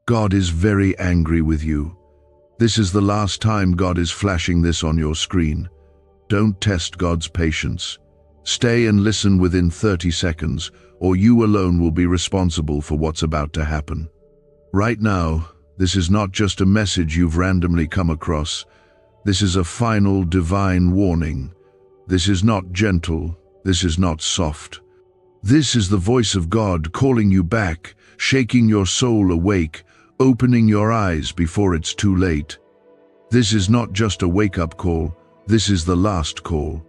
God is very angry with you. This is the last time God is flashing this on your screen. Don't test God's patience. Stay and listen within 30 seconds, or you alone will be responsible for what's about to happen. Right now, this is not just a message you've randomly come across. This is a final divine warning. This is not gentle. This is not soft. This is the voice of God calling you back, shaking your soul awake, opening your eyes before it's too late. This is not just a wake-up call. This is the last call.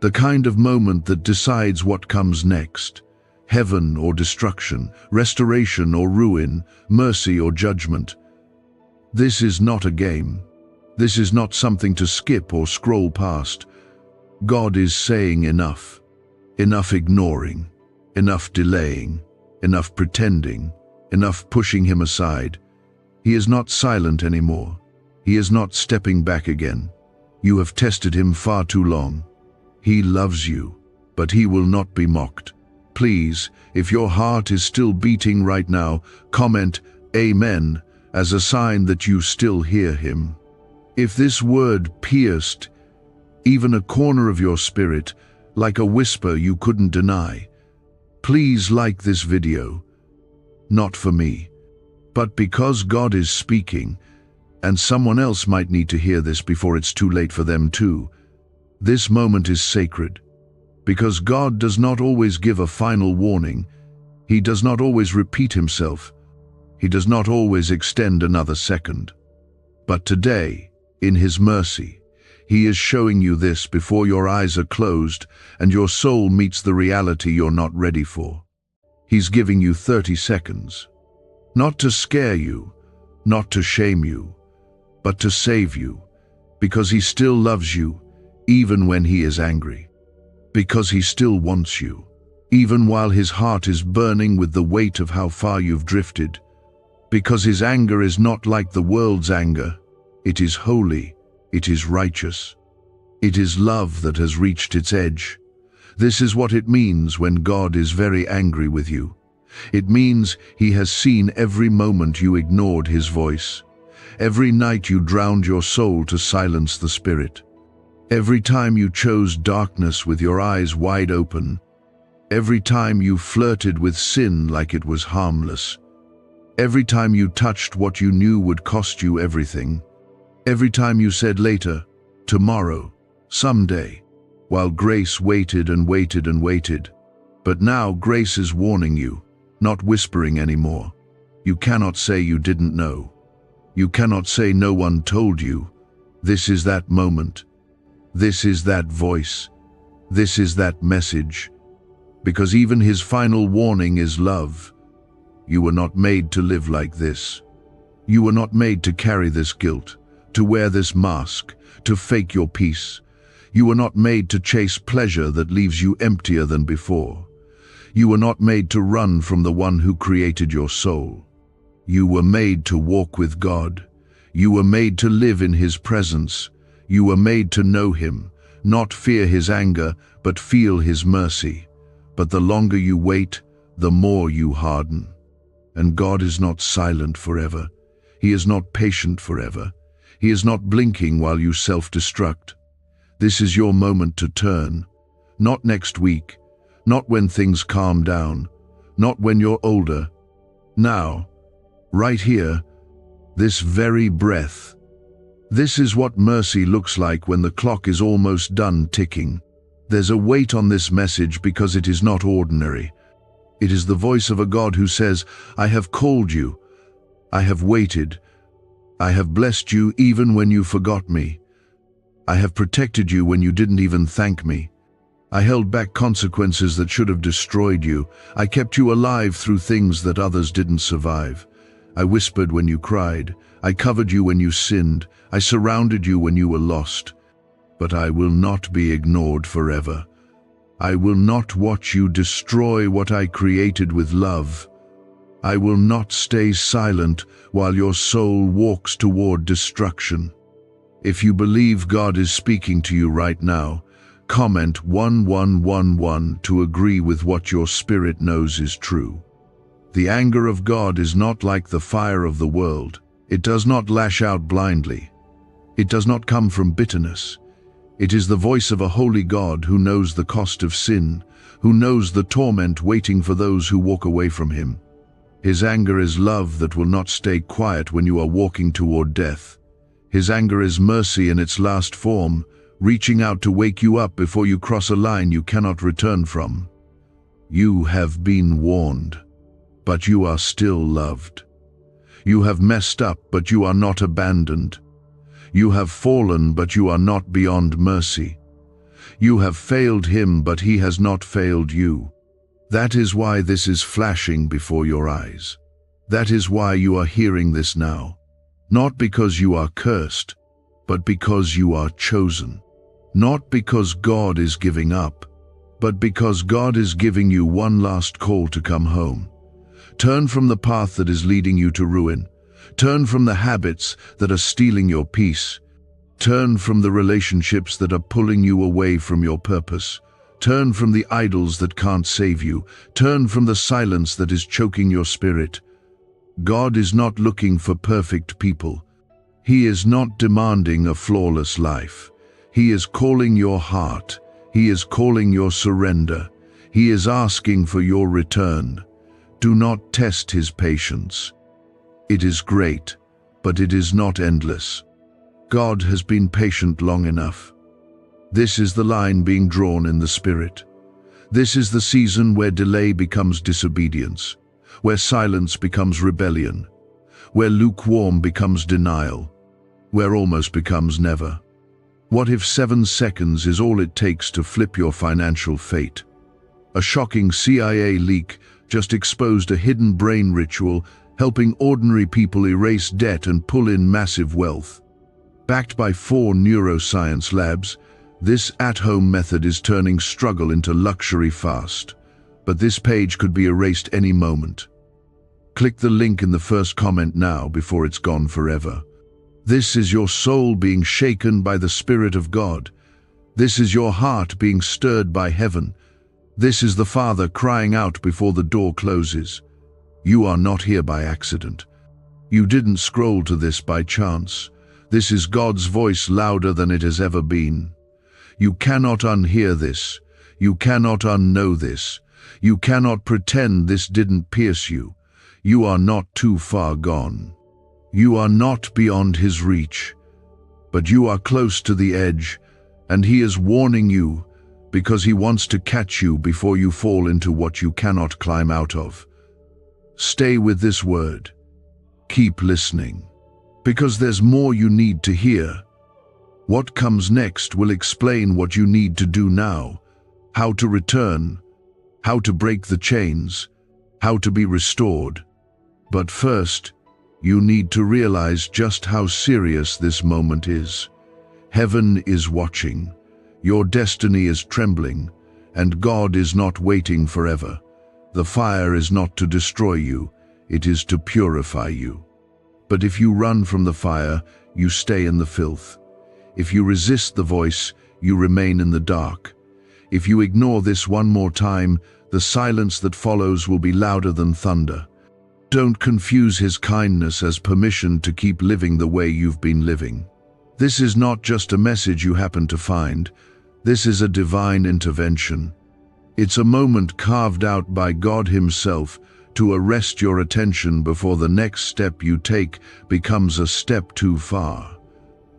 The kind of moment that decides what comes next. Heaven or destruction, restoration or ruin, mercy or judgment. This is not a game. This is not something to skip or scroll past. God is saying enough. Enough ignoring. Enough delaying. Enough pretending. Enough pushing him aside. He is not silent anymore. He is not stepping back again. You have tested him far too long. He loves you, but he will not be mocked. Please, if your heart is still beating right now, comment Amen as a sign that you still hear him. If this word pierced even a corner of your spirit, like a whisper you couldn't deny, please like this video. Not for me, but because God is speaking, and someone else might need to hear this before it's too late for them too. This moment is sacred, because God does not always give a final warning. He does not always repeat himself. He does not always extend another second. But today, in his mercy, he is showing you this before your eyes are closed and your soul meets the reality you're not ready for. He's giving you 30 seconds. Not to scare you, not to shame you, but to save you, because he still loves you, even when he is angry. Because he still wants you, even while his heart is burning with the weight of how far you've drifted. Because his anger is not like the world's anger. It is holy, it is righteous. It is love that has reached its edge. This is what it means when God is very angry with you. It means he has seen every moment you ignored his voice, every night you drowned your soul to silence the spirit, every time you chose darkness with your eyes wide open, every time you flirted with sin like it was harmless, every time you touched what you knew would cost you everything, every time you said later, tomorrow, someday, while grace waited and waited and waited. But now grace is warning you, not whispering anymore. You cannot say you didn't know. You cannot say no one told you. This is that moment. This is that voice. This is that message. Because even his final warning is love. You were not made to live like this. You were not made to carry this guilt, to wear this mask, to fake your peace. You were not made to chase pleasure that leaves you emptier than before. You were not made to run from the one who created your soul. You were made to walk with God. You were made to live in his presence. You were made to know him, not fear his anger, but feel his mercy. But the longer you wait, the more you harden. And God is not silent forever. He is not patient forever. He is not blinking while you self-destruct. This is your moment to turn. Not next week, not when things calm down, not when you're older. Now, right here, this very breath. This is what mercy looks like when the clock is almost done ticking. There's a weight on this message because it is not ordinary. It is the voice of a God who says, I have called you. I have waited. I have blessed you even when you forgot me. I have protected you when you didn't even thank me. I held back consequences that should have destroyed you. I kept you alive through things that others didn't survive. I whispered when you cried. I covered you when you sinned. I surrounded you when you were lost. But I will not be ignored forever. I will not watch you destroy what I created with love. I will not stay silent while your soul walks toward destruction. If you believe God is speaking to you right now, comment 1111 to agree with what your spirit knows is true. The anger of God is not like the fire of the world. It does not lash out blindly. It does not come from bitterness. It is the voice of a holy God who knows the cost of sin, who knows the torment waiting for those who walk away from him. His anger is love that will not stay quiet when you are walking toward death. His anger is mercy in its last form, reaching out to wake you up before you cross a line you cannot return from. You have been warned, but you are still loved. You have messed up, but you are not abandoned. You have fallen, but you are not beyond mercy. You have failed him, but he has not failed you. That is why this is flashing before your eyes. That is why you are hearing this now. Not because you are cursed, but because you are chosen. Not because God is giving up, but because God is giving you one last call to come home. Turn from the path that is leading you to ruin. Turn from the habits that are stealing your peace. Turn from the relationships that are pulling you away from your purpose. Turn from the idols that can't save you. Turn from the silence that is choking your spirit. God is not looking for perfect people. He is not demanding a flawless life. He is calling your heart. He is calling your surrender. He is asking for your return. Do not test his patience. It is great, but it is not endless. God has been patient long enough. This is the line being drawn in the spirit. This is the season where delay becomes disobedience, where silence becomes rebellion, where lukewarm becomes denial, where almost becomes never. What if 7 seconds is all it takes to flip your financial fate? A shocking CIA leak just exposed a hidden brain ritual helping ordinary people erase debt and pull in massive wealth. Backed by 4 neuroscience labs, this at-home method is turning struggle into luxury fast. But this page could be erased any moment. Click the link in the first comment now before it's gone forever. This is your soul being shaken by the Spirit of God. This is your heart being stirred by heaven. This is the Father crying out before the door closes. You are not here by accident. You didn't scroll to this by chance. This is God's voice louder than it has ever been. You cannot unhear this. You cannot unknow this. You cannot pretend this didn't pierce you. You are not too far gone. You are not beyond his reach, but you are close to the edge, and he is warning you because he wants to catch you before you fall into what you cannot climb out of. Stay with this word. Keep listening, because there's more you need to hear. What comes next will explain what you need to do now, how to return, how to break the chains, how to be restored. But first, you need to realize just how serious this moment is. Heaven is watching. Your destiny is trembling, and God is not waiting forever. The fire is not to destroy you, it is to purify you. But if you run from the fire, you stay in the filth. If you resist the voice, you remain in the dark. If you ignore this one more time, the silence that follows will be louder than thunder. Don't confuse his kindness as permission to keep living the way you've been living. This is not just a message you happen to find. This is a divine intervention. It's a moment carved out by God himself to arrest your attention before the next step you take becomes a step too far.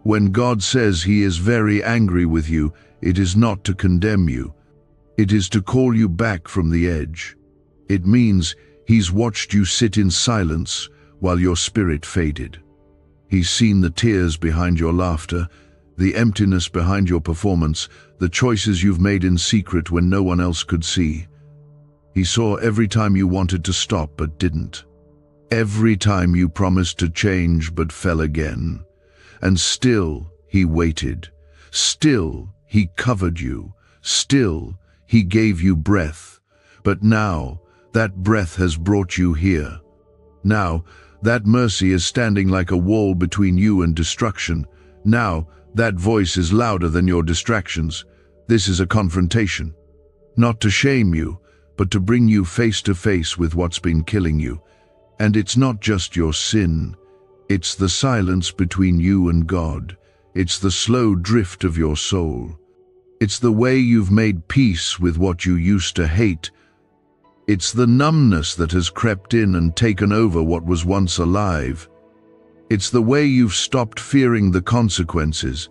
When God says he is very angry with you, it is not to condemn you. It is to call you back from the edge. It means he's watched you sit in silence while your spirit faded. He's seen the tears behind your laughter, the emptiness behind your performance, the choices you've made in secret when no one else could see. He saw every time you wanted to stop but didn't. Every time you promised to change but fell again. And still he waited. Still he covered you. Still he gave you breath. But now that breath has brought you here. Now that mercy is standing like a wall between you and destruction. Now that voice is louder than your distractions. This is a confrontation. Not to shame you, but to bring you face to face with what's been killing you. And it's not just your sin. It's the silence between you and God. It's the slow drift of your soul. It's the way you've made peace with what you used to hate. It's the numbness that has crept in and taken over what was once alive. It's the way you've stopped fearing the consequences.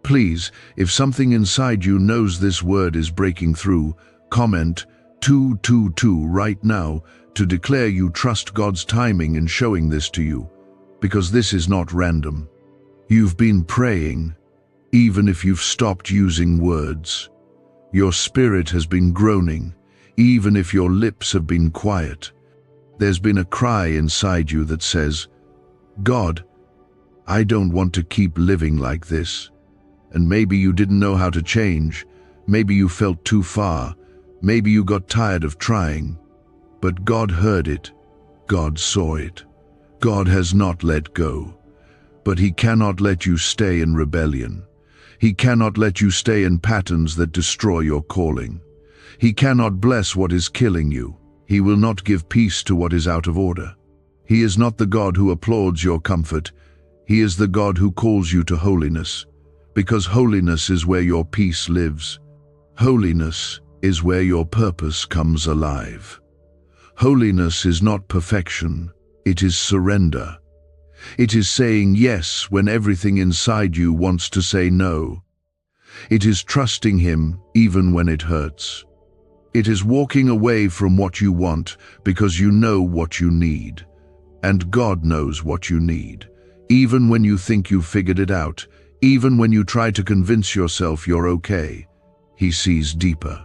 Please, if something inside you knows this word is breaking through, comment 222 right now to declare you trust God's timing in showing this to you, because this is not random. You've been praying, even if you've stopped using words. Your spirit has been groaning, even if your lips have been quiet. There's been a cry inside you that says, God, I don't want to keep living like this. And maybe you didn't know how to change. Maybe you felt too far. Maybe you got tired of trying. But God heard it. God saw it. God has not let go. But He cannot let you stay in rebellion. He cannot let you stay in patterns that destroy your calling. He cannot bless what is killing you. He will not give peace to what is out of order. He is not the God who applauds your comfort. He is the God who calls you to holiness, because holiness is where your peace lives. Holiness is where your purpose comes alive. Holiness is not perfection, it is surrender. It is saying yes when everything inside you wants to say no. It is trusting Him even when it hurts. It is walking away from what you want because you know what you need. And God knows what you need. Even when you think you've figured it out, even when you try to convince yourself you're okay, He sees deeper.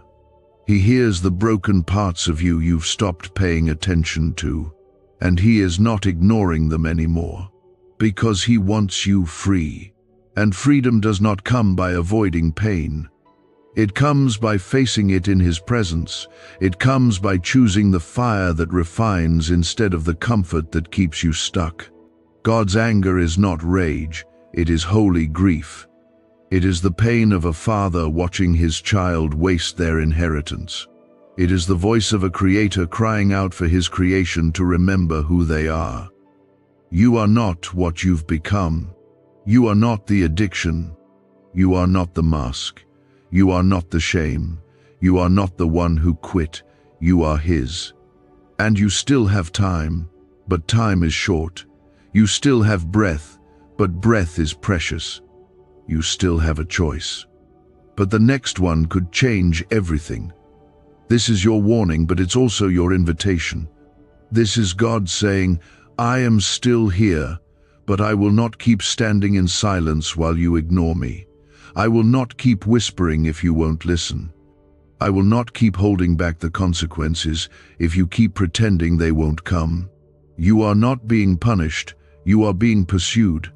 He hears the broken parts of you you've stopped paying attention to, and He is not ignoring them anymore, because He wants you free. And freedom does not come by avoiding pain. It comes by facing it in His presence. It comes by choosing the fire that refines instead of the comfort that keeps you stuck. God's anger is not rage, it is holy grief. It is the pain of a father watching his child waste their inheritance. It is the voice of a creator crying out for his creation to remember who they are. You are not what you've become. You are not the addiction. You are not the mask. You are not the shame. You are not the one who quit. You are His. And you still have time, but time is short. You still have breath, but breath is precious. You still have a choice. But the next one could change everything. This is your warning, but it's also your invitation. This is God saying, I am still here, but I will not keep standing in silence while you ignore me. I will not keep whispering if you won't listen. I will not keep holding back the consequences if you keep pretending they won't come. You are not being punished, you are being pursued,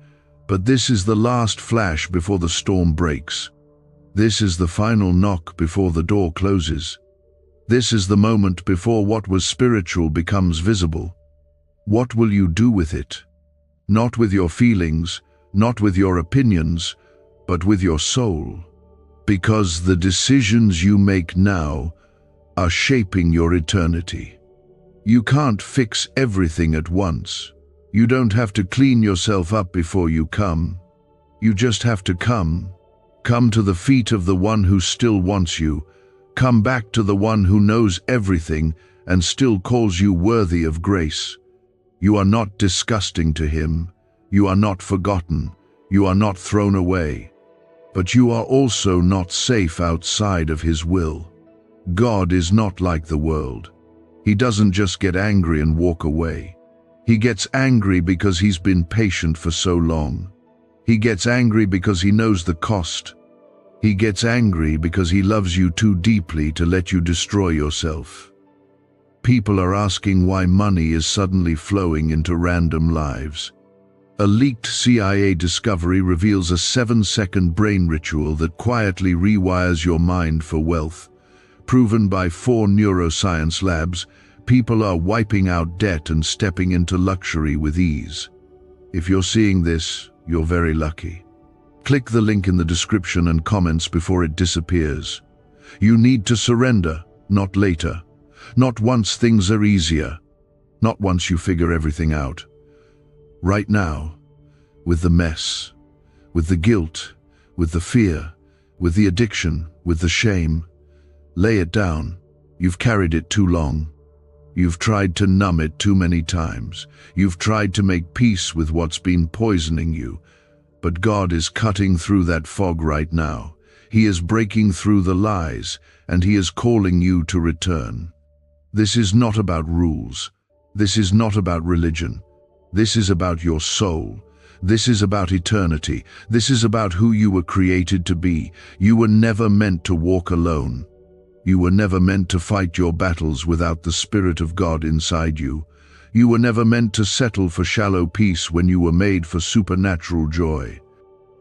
but this is the last flash before the storm breaks. This is the final knock before the door closes. This is the moment before what was spiritual becomes visible. What will you do with it? Not with your feelings, not with your opinions, but with your soul. Because the decisions you make now are shaping your eternity. You can't fix everything at once. You don't have to clean yourself up before you come. You just have to come. Come to the feet of the one who still wants you. Come back to the one who knows everything and still calls you worthy of grace. You are not disgusting to Him. You are not forgotten. You are not thrown away. But you are also not safe outside of His will. God is not like the world. He doesn't just get angry and walk away. He gets angry because He's been patient for so long. He gets angry because He knows the cost. He gets angry because He loves you too deeply to let you destroy yourself. People are asking why money is suddenly flowing into random lives. A leaked CIA discovery reveals a 7-second brain ritual that quietly rewires your mind for wealth. Proven by 4 neuroscience labs, people are wiping out debt and stepping into luxury with ease. If you're seeing this, you're very lucky. Click the link in the description and comments before it disappears. You need to surrender, not later. Not once things are easier. Not once you figure everything out. Right now, with the mess, with the guilt, with the fear, with the addiction, with the shame, lay it down. You've carried it too long. You've tried to numb it too many times. You've tried to make peace with what's been poisoning you. But God is cutting through that fog right now. He is breaking through the lies, and He is calling you to return. This is not about rules. This is not about religion. This is about your soul. This is about eternity. This is about who you were created to be. You were never meant to walk alone. You were never meant to fight your battles without the Spirit of God inside you. You were never meant to settle for shallow peace when you were made for supernatural joy.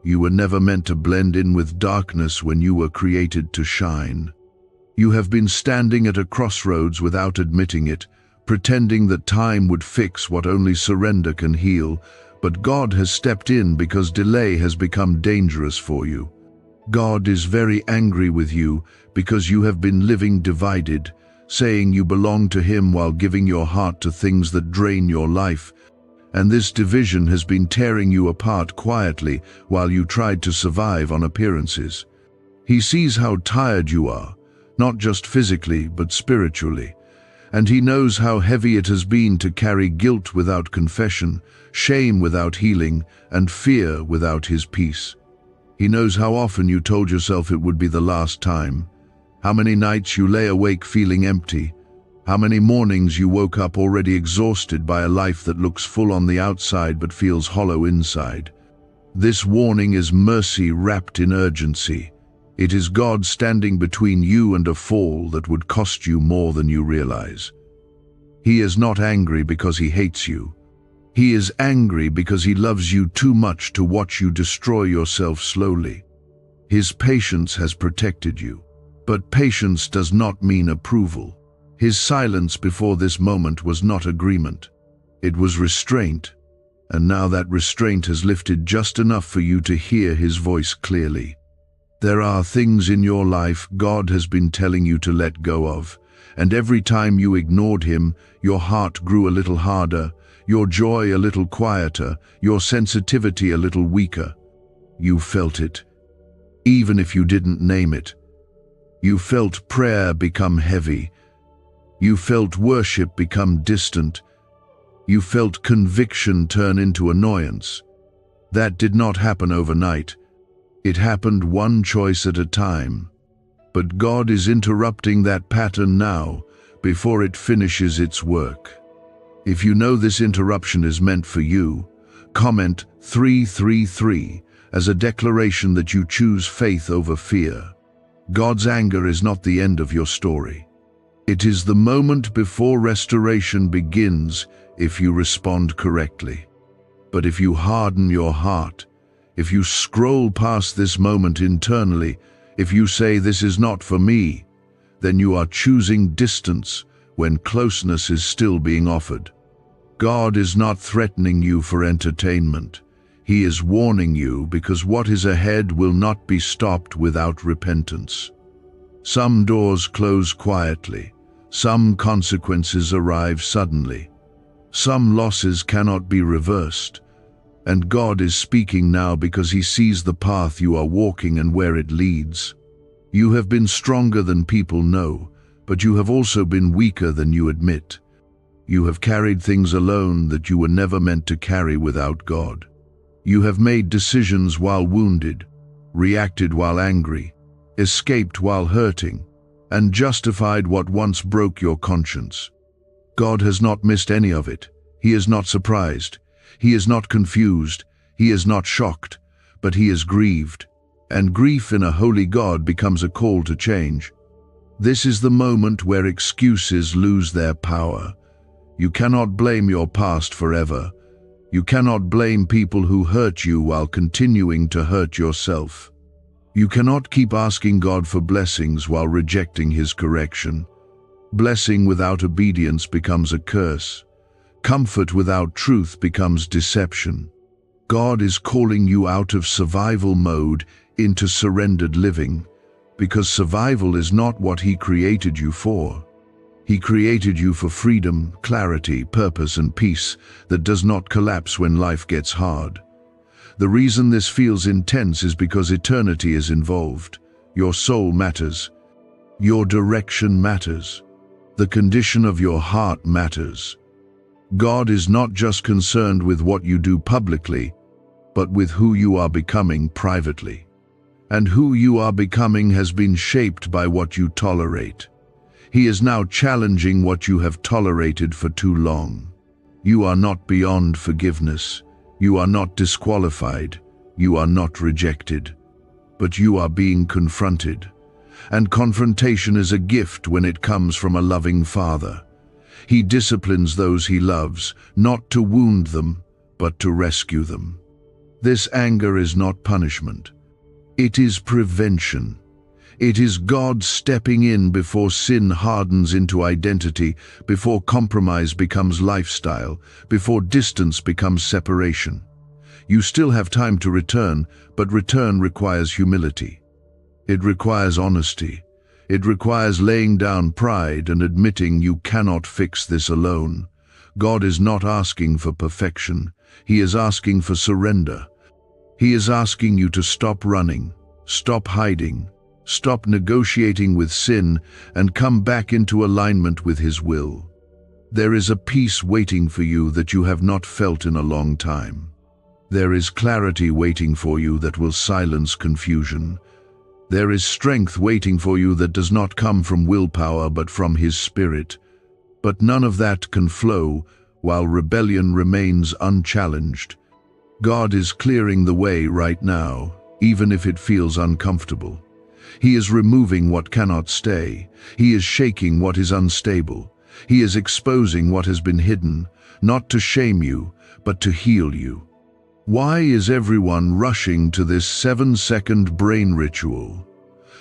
You were never meant to blend in with darkness when you were created to shine. You have been standing at a crossroads without admitting it, pretending that time would fix what only surrender can heal, but God has stepped in because delay has become dangerous for you. God is very angry with you because you have been living divided, saying you belong to Him while giving your heart to things that drain your life. And this division has been tearing you apart quietly while you tried to survive on appearances. He sees how tired you are, not just physically but spiritually. And He knows how heavy it has been to carry guilt without confession, shame without healing, and fear without His peace. He knows how often you told yourself it would be the last time, how many nights you lay awake feeling empty, how many mornings you woke up already exhausted by a life that looks full on the outside but feels hollow inside. This warning is mercy wrapped in urgency. It is God standing between you and a fall that would cost you more than you realize. He is not angry because He hates you. He is angry because He loves you too much to watch you destroy yourself slowly. His patience has protected you. But patience does not mean approval. His silence before this moment was not agreement. It was restraint, and now that restraint has lifted just enough for you to hear His voice clearly. There are things in your life God has been telling you to let go of, and every time you ignored Him, your heart grew a little harder, your joy a little quieter, your sensitivity a little weaker. You felt it, even if you didn't name it. You felt prayer become heavy. You felt worship become distant. You felt conviction turn into annoyance. That did not happen overnight. It happened one choice at a time. But God is interrupting that pattern now, before it finishes its work. If you know this interruption is meant for you, comment 333 as a declaration that you choose faith over fear. God's anger is not the end of your story. It is the moment before restoration begins if you respond correctly. But if you harden your heart, if you scroll past this moment internally, if you say this is not for me, then you are choosing distance when closeness is still being offered. God is not threatening you for entertainment. He is warning you because what is ahead will not be stopped without repentance. Some doors close quietly. Some consequences arrive suddenly. Some losses cannot be reversed. And God is speaking now because He sees the path you are walking and where it leads. You have been stronger than people know, but you have also been weaker than you admit. You have carried things alone that you were never meant to carry without God. You have made decisions while wounded, reacted while angry, escaped while hurting, and justified what once broke your conscience. God has not missed any of it. He is not surprised. He is not confused. He is not shocked, but He is grieved. And grief in a holy God becomes a call to change. This is the moment where excuses lose their power. You cannot blame your past forever. You cannot blame people who hurt you while continuing to hurt yourself. You cannot keep asking God for blessings while rejecting His correction. Blessing without obedience becomes a curse. Comfort without truth becomes deception. God is calling you out of survival mode into surrendered living, because survival is not what He created you for. He created you for freedom, clarity, purpose, and peace that does not collapse when life gets hard. The reason this feels intense is because eternity is involved. Your soul matters. Your direction matters. The condition of your heart matters. God is not just concerned with what you do publicly, but with who you are becoming privately. And who you are becoming has been shaped by what you tolerate. He is now challenging what you have tolerated for too long. You are not beyond forgiveness. You are not disqualified. You are not rejected. But you are being confronted. And confrontation is a gift when it comes from a loving Father. He disciplines those he loves, not to wound them, but to rescue them. This anger is not punishment. It is prevention. It is God stepping in before sin hardens into identity, before compromise becomes lifestyle, before distance becomes separation. You still have time to return, but return requires humility. It requires honesty. It requires laying down pride and admitting you cannot fix this alone. God is not asking for perfection. He is asking for surrender. He is asking you to stop running, stop hiding, stop negotiating with sin, and come back into alignment with His will. There is a peace waiting for you that you have not felt in a long time. There is clarity waiting for you that will silence confusion. There is strength waiting for you that does not come from willpower but from His Spirit. But none of that can flow while rebellion remains unchallenged. God is clearing the way right now, even if it feels uncomfortable. He is removing what cannot stay. He is shaking what is unstable. He is exposing what has been hidden, not to shame you, but to heal you. Why is everyone rushing to this 7-second brain ritual?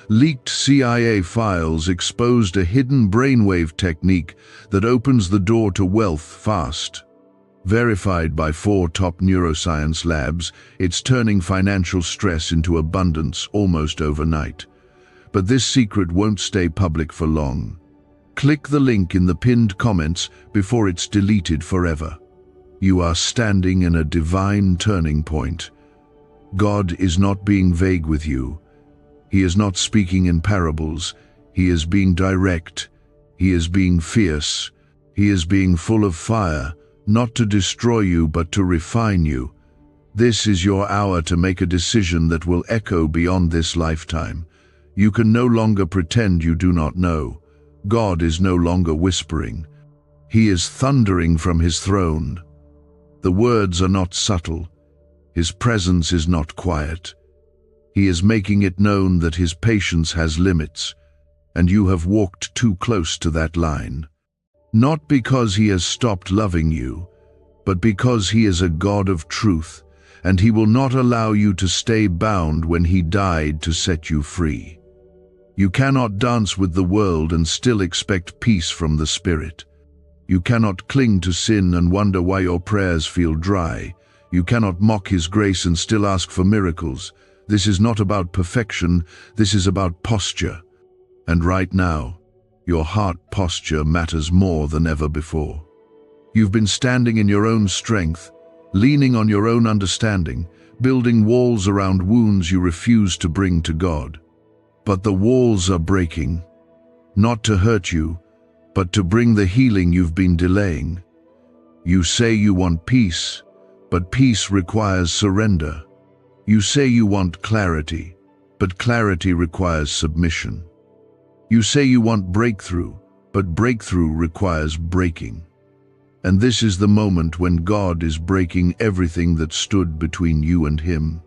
Leaked CIA files exposed a hidden brainwave technique that opens the door to wealth fast. Verified by 4 top neuroscience labs, it's turning financial stress into abundance almost overnight. But this secret won't stay public for long. Click the link in the pinned comments before it's deleted forever. You are standing in a divine turning point. God is not being vague with you. He is not speaking in parables. He is being direct. He is being fierce. He is being full of fire, not to destroy you but to refine you. This is your hour to make a decision that will echo beyond this lifetime. You can no longer pretend you do not know. God is no longer whispering. He is thundering from His throne. The words are not subtle. His presence is not quiet. He is making it known that His patience has limits, and you have walked too close to that line. Not because He has stopped loving you, but because He is a God of truth, and He will not allow you to stay bound when He died to set you free. You cannot dance with the world and still expect peace from the Spirit. You cannot cling to sin and wonder why your prayers feel dry. You cannot mock His grace and still ask for miracles. This is not about perfection, this is about posture. And right now, your heart posture matters more than ever before. You've been standing in your own strength, leaning on your own understanding, building walls around wounds you refuse to bring to God. But the walls are breaking, not to hurt you, but to bring the healing you've been delaying. You say you want peace, but peace requires surrender. You say you want clarity, but clarity requires submission. You say you want breakthrough, but breakthrough requires breaking. And this is the moment when God is breaking everything that stood between you and Him.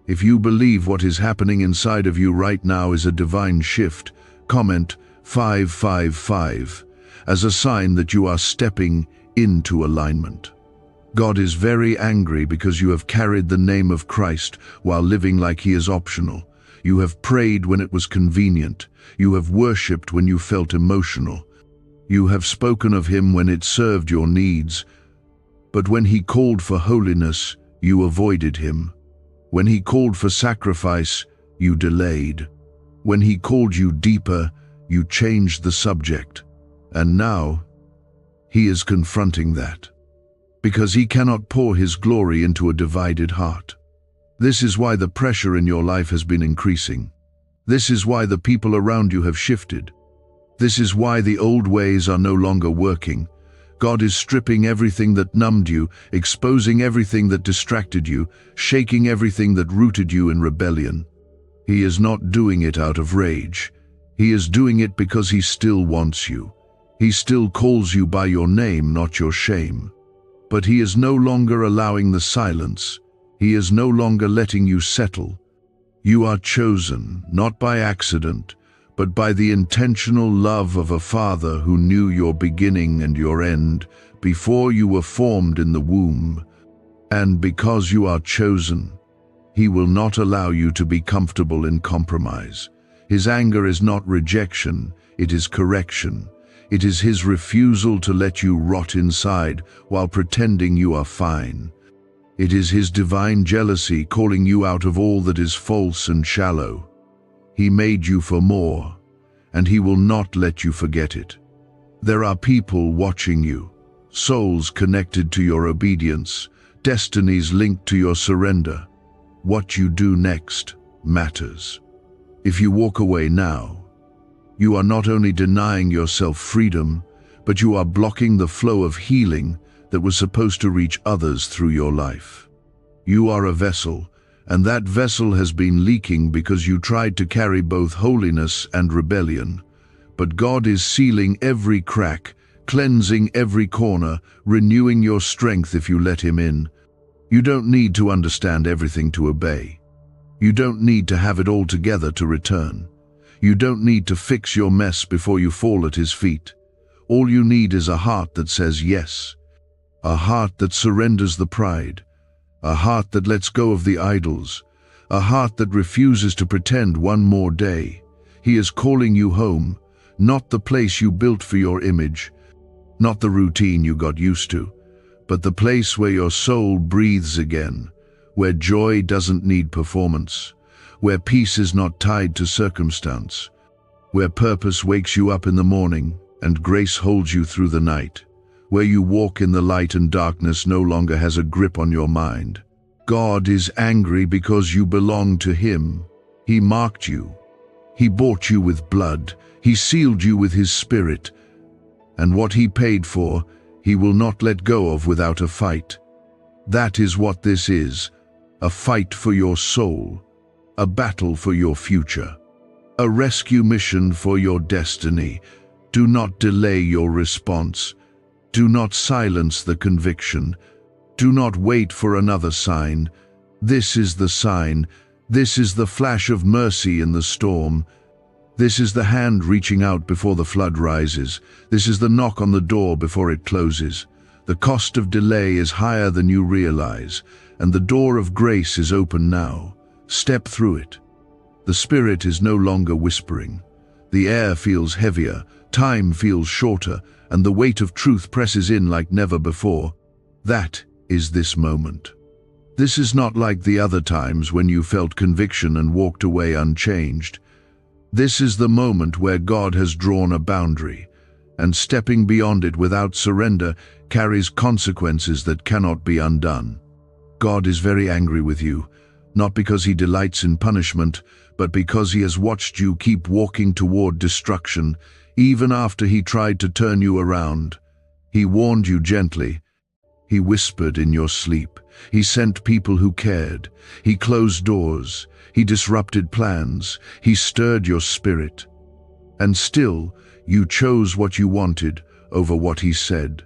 If you believe what is happening inside of you right now is a divine shift, comment 555 as a sign that you are stepping into alignment. God is very angry because you have carried the name of Christ while living like He is optional. You have prayed when it was convenient. You have worshipped when you felt emotional. You have spoken of Him when it served your needs. But when He called for holiness, you avoided Him. When He called for sacrifice, you delayed. When He called you deeper, you changed the subject. And now, he is confronting that, because he cannot pour his glory into a divided heart. This is why the pressure in your life has been increasing. This is why the people around you have shifted. This is why the old ways are no longer working. God is stripping everything that numbed you, exposing everything that distracted you, shaking everything that rooted you in rebellion. He is not doing it out of rage. He is doing it because he still wants you. He still calls you by your name, not your shame. But he is no longer allowing the silence. He is no longer letting you settle. You are chosen, not by accident, but by the intentional love of a Father who knew your beginning and your end before you were formed in the womb. And because you are chosen, he will not allow you to be comfortable in compromise. His anger is not rejection, it is correction. It is his refusal to let you rot inside while pretending you are fine. It is his divine jealousy calling you out of all that is false and shallow. He made you for more, and he will not let you forget it. There are people watching you, souls connected to your obedience, destinies linked to your surrender. What you do next matters. If you walk away now, you are not only denying yourself freedom, but you are blocking the flow of healing that was supposed to reach others through your life. You are a vessel, and that vessel has been leaking because you tried to carry both holiness and rebellion. But God is sealing every crack, cleansing every corner, renewing your strength if you let him in. You don't need to understand everything to obey. You don't need to have it all together to return. You don't need to fix your mess before you fall at his feet. All you need is a heart that says yes. A heart that surrenders the pride. A heart that lets go of the idols. A heart that refuses to pretend one more day. He is calling you home, not the place you built for your image, not the routine you got used to, but the place where your soul breathes again, where joy doesn't need performance, where peace is not tied to circumstance, where purpose wakes you up in the morning and grace holds you through the night, where you walk in the light and darkness no longer has a grip on your mind. God is angry because you belong to him. He marked you. He bought you with blood. He sealed you with his spirit. And what he paid for, he will not let go of without a fight. That is what this is, a fight for your soul, a battle for your future, a rescue mission for your destiny. Do not delay your response. Do not silence the conviction. Do not wait for another sign. This is the sign. This is the flash of mercy in the storm. This is the hand reaching out before the flood rises. This is the knock on the door before it closes. The cost of delay is higher than you realize, and the door of grace is open now. Step through it. The Spirit is no longer whispering. The air feels heavier, time feels shorter, and the weight of truth presses in like never before. That is this moment. This is not like the other times when you felt conviction and walked away unchanged. This is the moment where God has drawn a boundary, and stepping beyond it without surrender carries consequences that cannot be undone. God is very angry with you, not because he delights in punishment, but because he has watched you keep walking toward destruction, even after he tried to turn you around. He warned you gently. He whispered in your sleep. He sent people who cared. He closed doors. He disrupted plans. He stirred your spirit. And still, you chose what you wanted over what he said.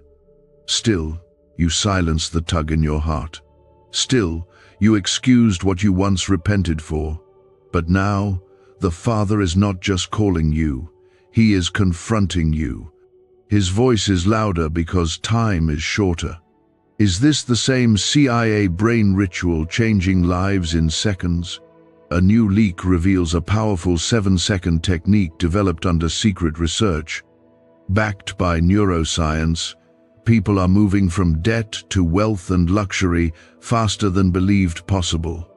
Still, you silenced the tug in your heart. Still, you excused what you once repented for. But now, the Father is not just calling you. He is confronting you. His voice is louder because time is shorter. Is this the same CIA brain ritual changing lives in seconds? A new leak reveals a powerful 7-second technique developed under secret research. Backed by neuroscience, people are moving from debt to wealth and luxury faster than believed possible.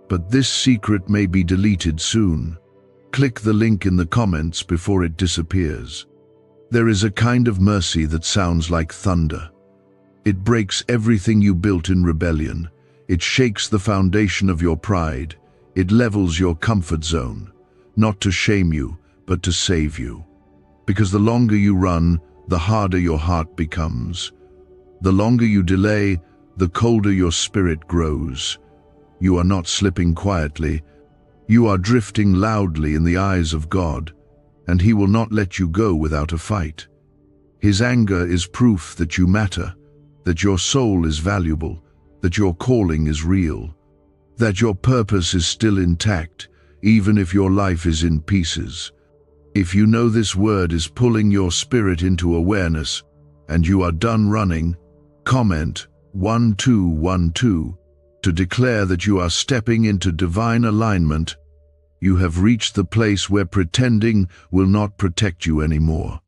But this secret may be deleted soon. Click the link in the comments before it disappears. There is a kind of mercy that sounds like thunder. It breaks everything you built in rebellion. It shakes the foundation of your pride. It levels your comfort zone, not to shame you, but to save you. Because the longer you run, the harder your heart becomes. The longer you delay, the colder your spirit grows. You are not slipping quietly. You are drifting loudly in the eyes of God, and He will not let you go without a fight. His anger is proof that you matter, that your soul is valuable, that your calling is real, that your purpose is still intact, even if your life is in pieces. If you know this word is pulling your spirit into awareness, and you are done running, comment 1212 to declare that you are stepping into divine alignment. You have reached the place where pretending will not protect you anymore.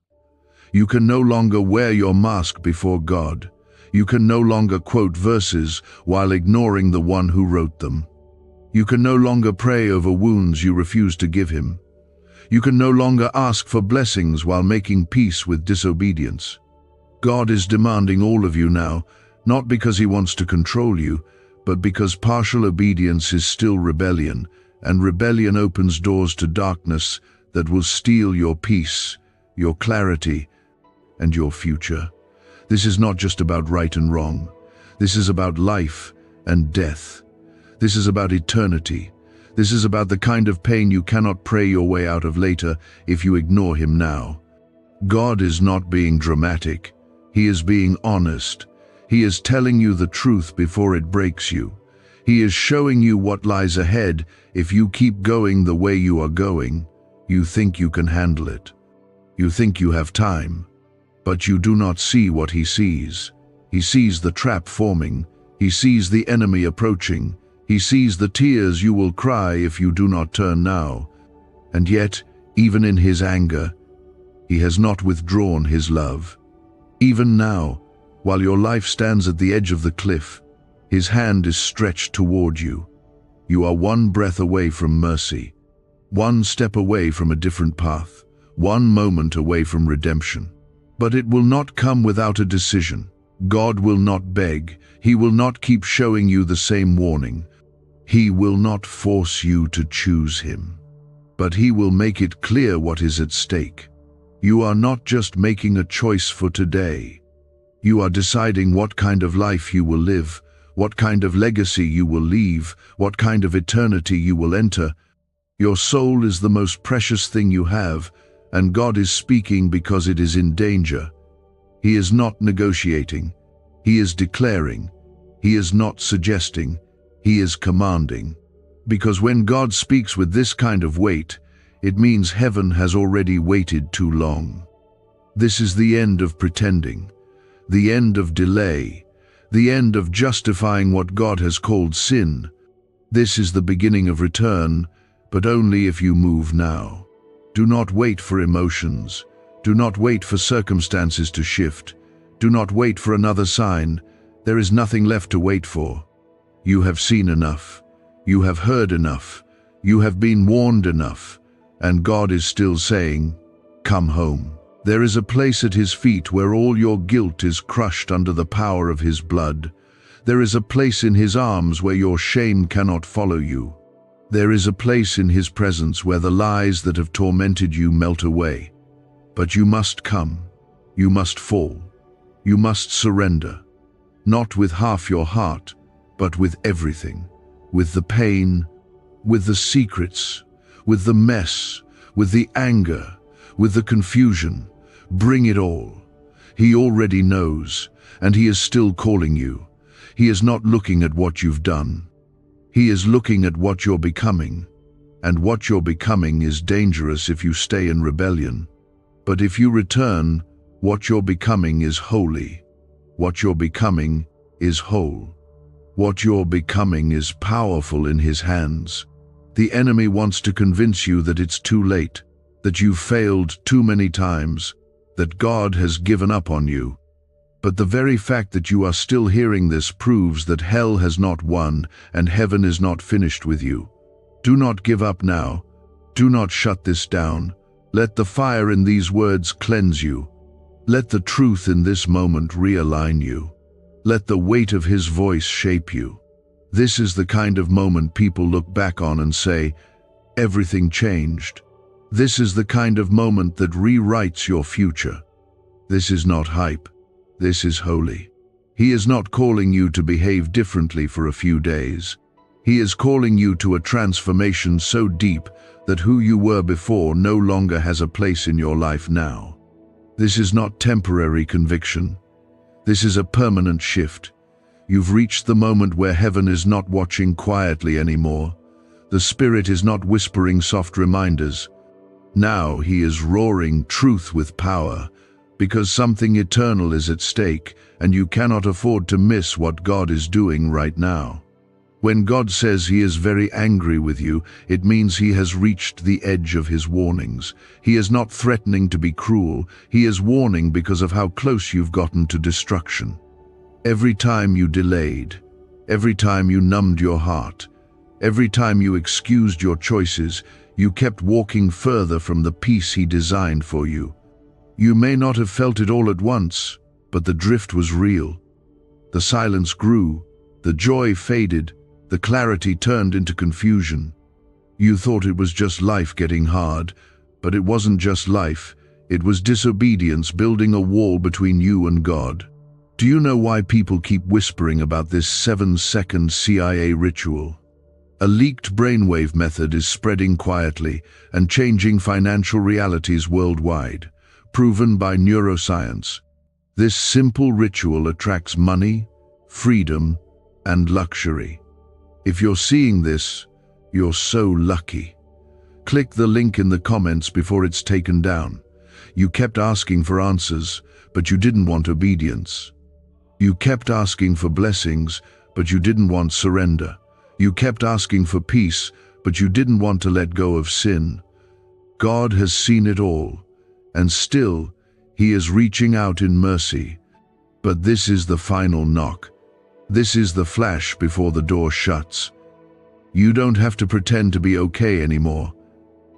You can no longer wear your mask before God. You can no longer quote verses while ignoring the one who wrote them. You can no longer pray over wounds you refuse to give Him. You can no longer ask for blessings while making peace with disobedience. God is demanding all of you now, not because He wants to control you, but because partial obedience is still rebellion, and rebellion opens doors to darkness that will steal your peace, your clarity, and your future. This is not just about right and wrong. This is about life and death. This is about eternity. This is about the kind of pain you cannot pray your way out of later if you ignore Him now. God is not being dramatic. He is being honest. He is telling you the truth before it breaks you. He is showing you what lies ahead if you keep going the way you are going. You think you can handle it. You think you have time. But you do not see what He sees. He sees the trap forming. He sees the enemy approaching. He sees the tears you will cry if you do not turn now. And yet, even in His anger, He has not withdrawn His love. Even now, while your life stands at the edge of the cliff, His hand is stretched toward you. You are one breath away from mercy, one step away from a different path, one moment away from redemption. But it will not come without a decision. God will not beg. He will not keep showing you the same warning. He will not force you to choose Him. But He will make it clear what is at stake. You are not just making a choice for today. You are deciding what kind of life you will live, what kind of legacy you will leave, what kind of eternity you will enter. Your soul is the most precious thing you have, and God is speaking because it is in danger. He is not negotiating. He is declaring. He is not suggesting. He is commanding. Because when God speaks with this kind of weight, it means heaven has already waited too long. This is the end of pretending, the end of delay, the end of justifying what God has called sin. This is the beginning of return, but only if you move now. Do not wait for emotions. Do not wait for circumstances to shift. Do not wait for another sign. There is nothing left to wait for. You have seen enough. You have heard enough. You have been warned enough. And God is still saying, "Come home." There is a place at His feet where all your guilt is crushed under the power of His blood. There is a place in His arms where your shame cannot follow you. There is a place in His presence where the lies that have tormented you melt away. But you must come. You must fall. You must surrender. Not with half your heart, but with everything. With the pain, with the secrets, with the mess, with the anger, with the confusion. Bring it all. He already knows, and He is still calling you. He is not looking at what you've done. He is looking at what you're becoming, and what you're becoming is dangerous if you stay in rebellion. But if you return, what you're becoming is holy. What you're becoming is whole. What you're becoming is powerful in His hands. The enemy wants to convince you that it's too late, that you've failed too many times, that God has given up on you. But the very fact that you are still hearing this proves that hell has not won and heaven is not finished with you. Do not give up now. Do not shut this down. Let the fire in these words cleanse you. Let the truth in this moment realign you. Let the weight of his voice shape you. This is the kind of moment people look back on and say, everything changed. This is the kind of moment that rewrites your future. This is not hype. This is holy. He is not calling you to behave differently for a few days. He is calling you to a transformation so deep that who you were before no longer has a place in your life now. This is not temporary conviction. This is a permanent shift. You've reached the moment where heaven is not watching quietly anymore. The Spirit is not whispering soft reminders. Now he is roaring truth with power, because something eternal is at stake, and you cannot afford to miss what God is doing right now. When God says he is very angry with you, it means he has reached the edge of his warnings. He is not threatening to be cruel. He is warning because of how close you've gotten to destruction. Every time you delayed, every time you numbed your heart, every time you excused your choices, you kept walking further from the peace he designed for you. You may not have felt it all at once, but the drift was real. The silence grew, the joy faded, the clarity turned into confusion. You thought it was just life getting hard, but it wasn't just life. It was disobedience building a wall between you and God. Do you know why people keep whispering about this 7-second CIA ritual? A leaked brainwave method is spreading quietly and changing financial realities worldwide, proven by neuroscience. This simple ritual attracts money, freedom, and luxury. If you're seeing this, you're so lucky. Click the link in the comments before it's taken down. You kept asking for answers, but you didn't want obedience. You kept asking for blessings, but you didn't want surrender. You kept asking for peace, but you didn't want to let go of sin. God has seen it all, and still, he is reaching out in mercy. But this is the final knock. This is the flash before the door shuts. You don't have to pretend to be okay anymore.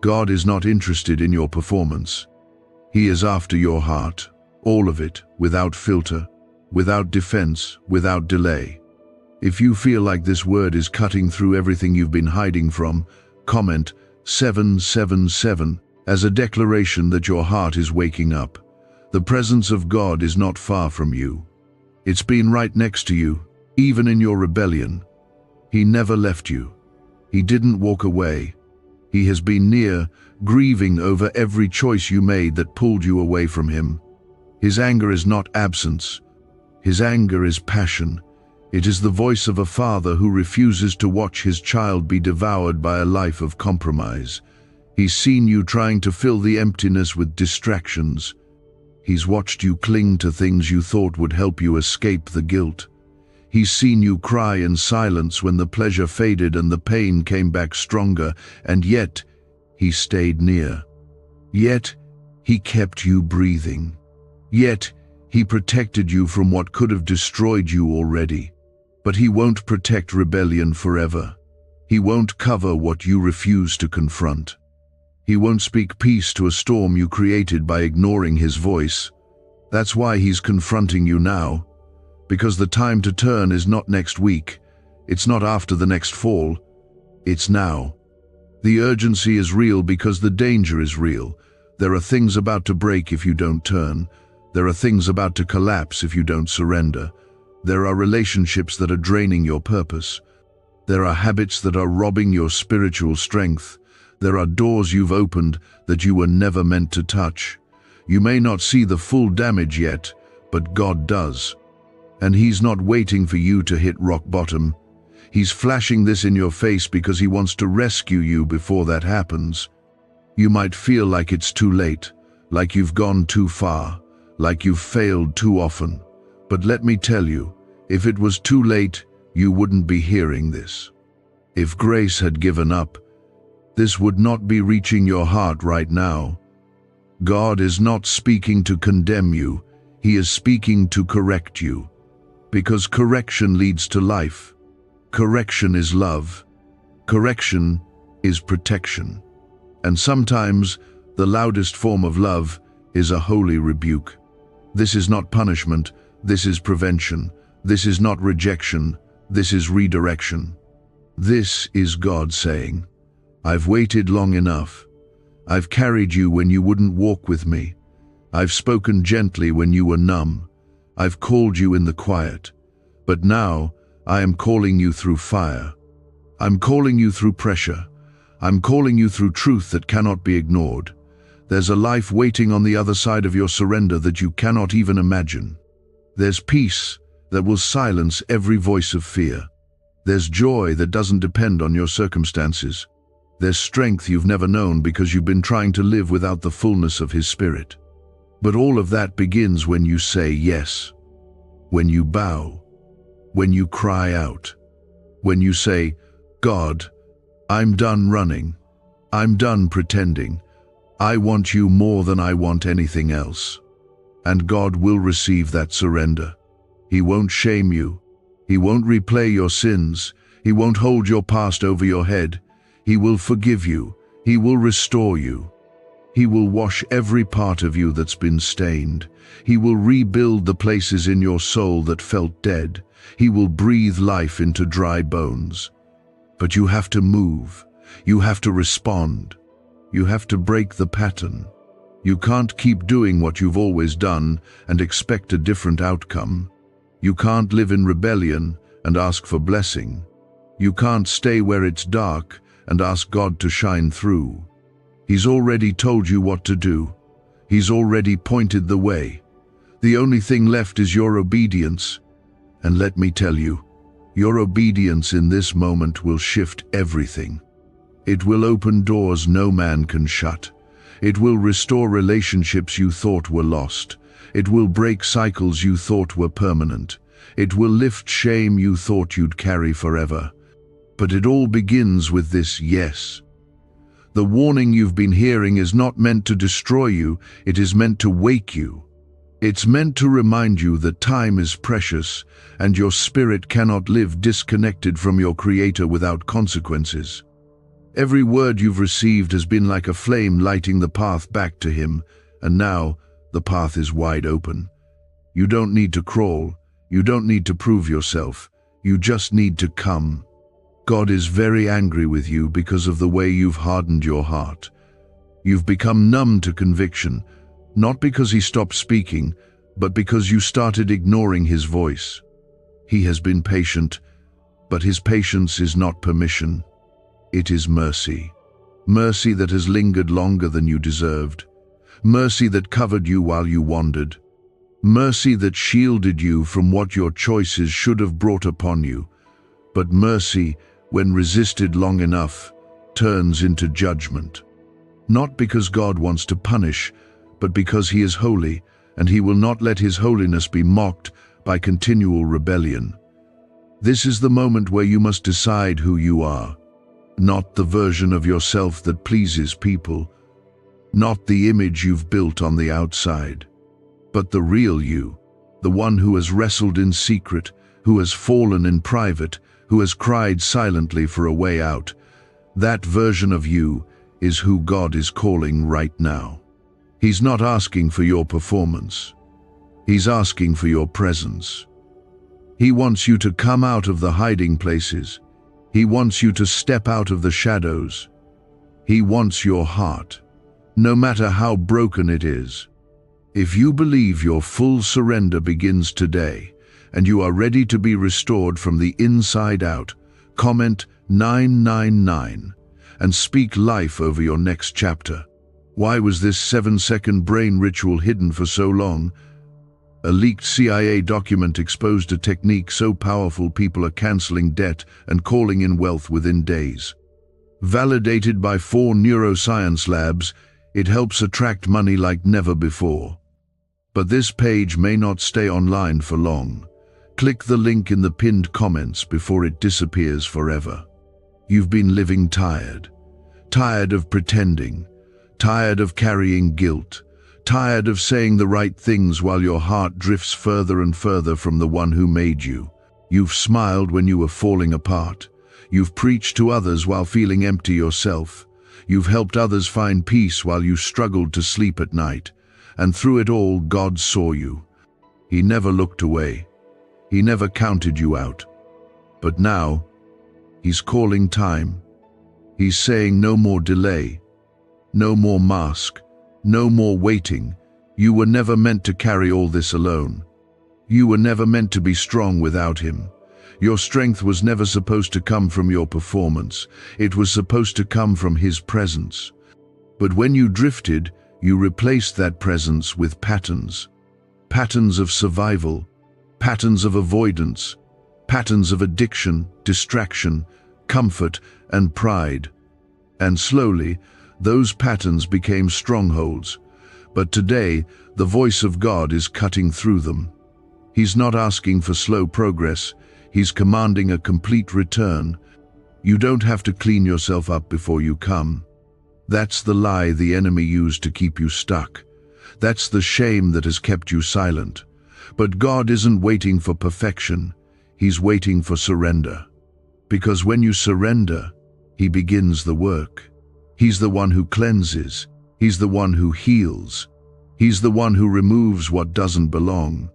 God is not interested in your performance. He is after your heart, all of it, without filter, without defense, without delay. If you feel like this word is cutting through everything you've been hiding from, comment 777 as a declaration that your heart is waking up. The presence of God is not far from you. It's been right next to you, even in your rebellion. He never left you. He didn't walk away. He has been near, grieving over every choice you made that pulled you away from him. His anger is not absence. His anger is passion. It is the voice of a father who refuses to watch his child be devoured by a life of compromise. He's seen you trying to fill the emptiness with distractions. He's watched you cling to things you thought would help you escape the guilt. He's seen you cry in silence when the pleasure faded and the pain came back stronger, and yet he stayed near. Yet he kept you breathing. Yet he protected you from what could have destroyed you already. But he won't protect rebellion forever. He won't cover what you refuse to confront. He won't speak peace to a storm you created by ignoring his voice. That's why he's confronting you now. Because the time to turn is not next week. It's not after the next fall. It's now. The urgency is real because the danger is real. There are things about to break if you don't turn. There are things about to collapse if you don't surrender. There are relationships that are draining your purpose. There are habits that are robbing your spiritual strength. There are doors you've opened that you were never meant to touch. You may not see the full damage yet, but God does. And he's not waiting for you to hit rock bottom. He's flashing this in your face because he wants to rescue you before that happens. You might feel like it's too late, like you've gone too far, like you've failed too often. But let me tell you, if it was too late, you wouldn't be hearing this. If grace had given up, this would not be reaching your heart right now. God is not speaking to condemn you. He is speaking to correct you. Because correction leads to life. Correction is love. Correction is protection. And sometimes the loudest form of love is a holy rebuke. This is not punishment, this is prevention. This is not rejection, this is redirection. This is God saying, I've waited long enough. I've carried you when you wouldn't walk with me. I've spoken gently when you were numb. I've called you in the quiet. But now, I am calling you through fire. I'm calling you through pressure. I'm calling you through truth that cannot be ignored. There's a life waiting on the other side of your surrender that you cannot even imagine. There's peace that will silence every voice of fear. There's joy that doesn't depend on your circumstances. There's strength you've never known because you've been trying to live without the fullness of His Spirit. But all of that begins when you say yes, when you bow, when you cry out, when you say, God, I'm done running. I'm done pretending. I want you more than I want anything else. And God will receive that surrender. He won't shame you. He won't replay your sins. He won't hold your past over your head. He will forgive you. He will restore you. He will wash every part of you that's been stained. He will rebuild the places in your soul that felt dead. He will breathe life into dry bones. But you have to move. You have to respond. You have to break the pattern. You can't keep doing what you've always done and expect a different outcome. You can't live in rebellion and ask for blessing. You can't stay where it's dark and ask God to shine through. He's already told you what to do. He's already pointed the way. The only thing left is your obedience. And let me tell you, your obedience in this moment will shift everything. It will open doors no man can shut. It will restore relationships you thought were lost. It will break cycles you thought were permanent. It will lift shame you thought you'd carry forever. But it all begins with this yes. The warning you've been hearing is not meant to destroy you, it is meant to wake you. It's meant to remind you that time is precious and your spirit cannot live disconnected from your Creator without consequences. Every word you've received has been like a flame lighting the path back to Him, and now the path is wide open. You don't need to crawl, you don't need to prove yourself, you just need to come. God is very angry with you because of the way you've hardened your heart. You've become numb to conviction, not because He stopped speaking, but because you started ignoring His voice. He has been patient, but His patience is not permission. It is mercy. Mercy that has lingered longer than you deserved. Mercy that covered you while you wandered. Mercy that shielded you from what your choices should have brought upon you. But mercy, when resisted long enough, turns into judgment. Not because God wants to punish, but because He is holy, and He will not let His holiness be mocked by continual rebellion. This is the moment where you must decide who you are. Not the version of yourself that pleases people, not the image you've built on the outside, but the real you, the one who has wrestled in secret, who has fallen in private, who has cried silently for a way out. That version of you is who God is calling right now. He's not asking for your performance. He's asking for your presence. He wants you to come out of the hiding places. He wants you to step out of the shadows. He wants your heart, no matter how broken it is. If you believe your full surrender begins today, and you are ready to be restored from the inside out, comment 999 and speak life over your next chapter. Why was this 7-second brain ritual hidden for so long? A leaked CIA document exposed a technique so powerful people are canceling debt and calling in wealth within days. Validated by 4 neuroscience labs, it helps attract money like never before. But this page may not stay online for long. Click the link in the pinned comments before it disappears forever. You've been living tired. Tired of pretending. Tired of carrying guilt. Tired of saying the right things while your heart drifts further and further from the one who made you. You've smiled when you were falling apart. You've preached to others while feeling empty yourself. You've helped others find peace while you struggled to sleep at night. and through it all God saw you. He never looked away. He never counted you out. But now, He's calling time. He's saying no more delay, no more mask, no more waiting. You were never meant to carry all this alone. You were never meant to be strong without Him. Your strength was never supposed to come from your performance. It was supposed to come from His presence. But when you drifted, you replaced that presence with patterns. Patterns of survival, patterns of avoidance, patterns of addiction, distraction, comfort, and pride. And slowly, those patterns became strongholds. But today, the voice of God is cutting through them. He's not asking for slow progress. He's commanding a complete return. You don't have to clean yourself up before you come. That's the lie the enemy used to keep you stuck. That's the shame that has kept you silent. But God isn't waiting for perfection. He's waiting for surrender. Because when you surrender, He begins the work. He's the one who cleanses. He's the one who heals. He's the one who removes what doesn't belong.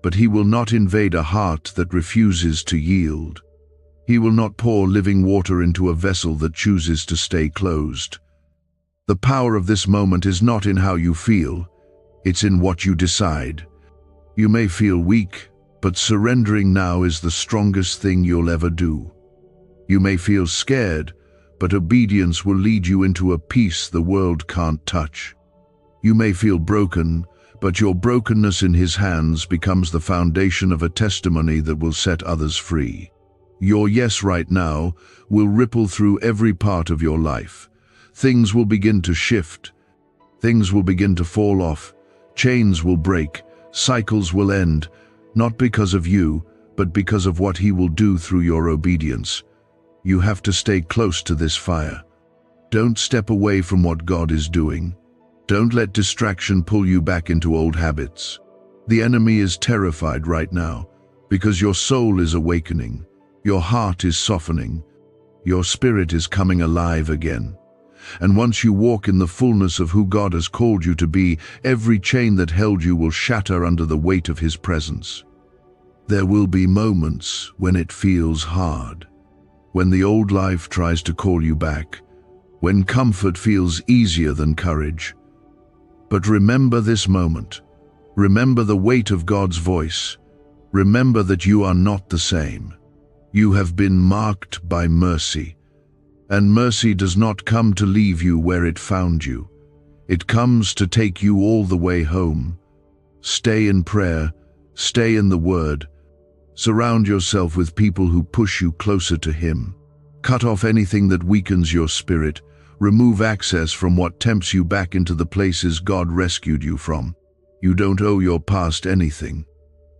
But He will not invade a heart that refuses to yield. He will not pour living water into a vessel that chooses to stay closed. The power of this moment is not in how you feel, it's in what you decide. You may feel weak, but surrendering now is the strongest thing you'll ever do. You may feel scared, but obedience will lead you into a peace the world can't touch. You may feel broken, but your brokenness in His hands becomes the foundation of a testimony that will set others free. Your yes right now will ripple through every part of your life. Things will begin to shift. Things will begin to fall off. Chains will break. Cycles will end, not because of you, but because of what He will do through your obedience. You have to stay close to this fire. Don't step away from what God is doing. Don't let distraction pull you back into old habits. The enemy is terrified right now because your soul is awakening, your heart is softening, your spirit is coming alive again. And once you walk in the fullness of who God has called you to be, every chain that held you will shatter under the weight of His presence. There will be moments when it feels hard, when the old life tries to call you back, when comfort feels easier than courage. But remember this moment. Remember the weight of God's voice. Remember that you are not the same. You have been marked by mercy. And mercy does not come to leave you where it found you. It comes to take you all the way home. Stay in prayer. Stay in the Word. Surround yourself with people who push you closer to Him. Cut off anything that weakens your spirit. Remove access from what tempts you back into the places God rescued you from. You don't owe your past anything.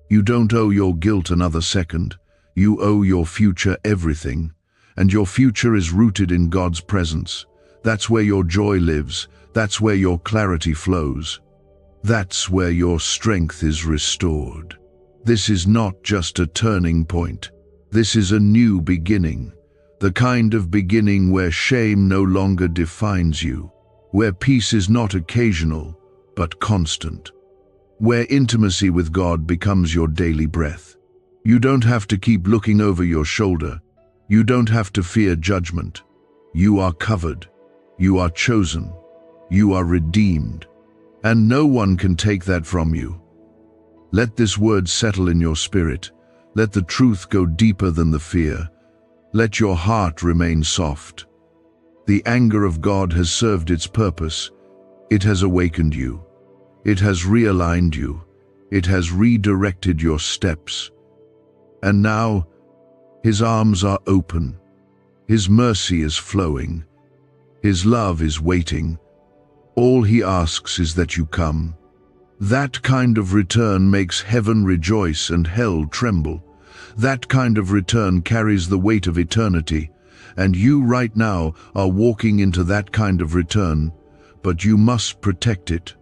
You don't owe your guilt another second. You owe your future everything. And your future is rooted in God's presence. That's where your joy lives. That's where your clarity flows. That's where your strength is restored. This is not just a turning point. This is a new beginning. The kind of beginning where shame no longer defines you, where peace is not occasional, but constant, where intimacy with God becomes your daily breath. You don't have to keep looking over your shoulder. You don't have to fear judgment. You are covered. You are chosen. You are redeemed. And no one can take that from you. Let this word settle in your spirit. Let the truth go deeper than the fear. Let your heart remain soft. The anger of God has served its purpose. It has awakened you. It has realigned you. It has redirected your steps. And now, His arms are open. His mercy is flowing. His love is waiting. All He asks is that you come. That kind of return makes heaven rejoice and hell tremble. That kind of return carries the weight of eternity, and you right now are walking into that kind of return, but you must protect it.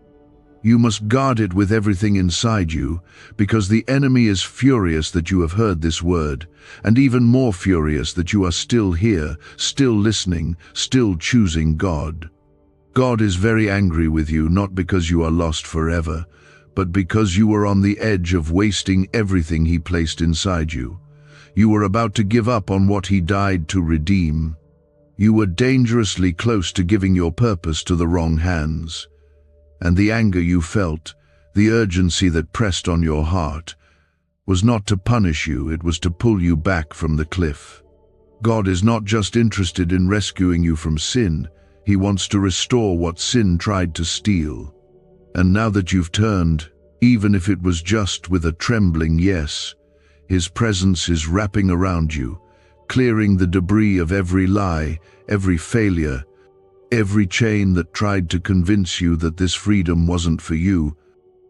You must guard it with everything inside you, because the enemy is furious that you have heard this word, and even more furious that you are still here, still listening, still choosing God. God is very angry with you, not because you are lost forever, but because you were on the edge of wasting everything He placed inside you. You were about to give up on what He died to redeem. You were dangerously close to giving your purpose to the wrong hands. And the anger you felt, the urgency that pressed on your heart, was not to punish you, it was to pull you back from the cliff. God is not just interested in rescuing you from sin, He wants to restore what sin tried to steal. And now that you've turned, even if it was just with a trembling yes, His presence is wrapping around you, clearing the debris of every lie, every failure, every chain that tried to convince you that this freedom wasn't for you.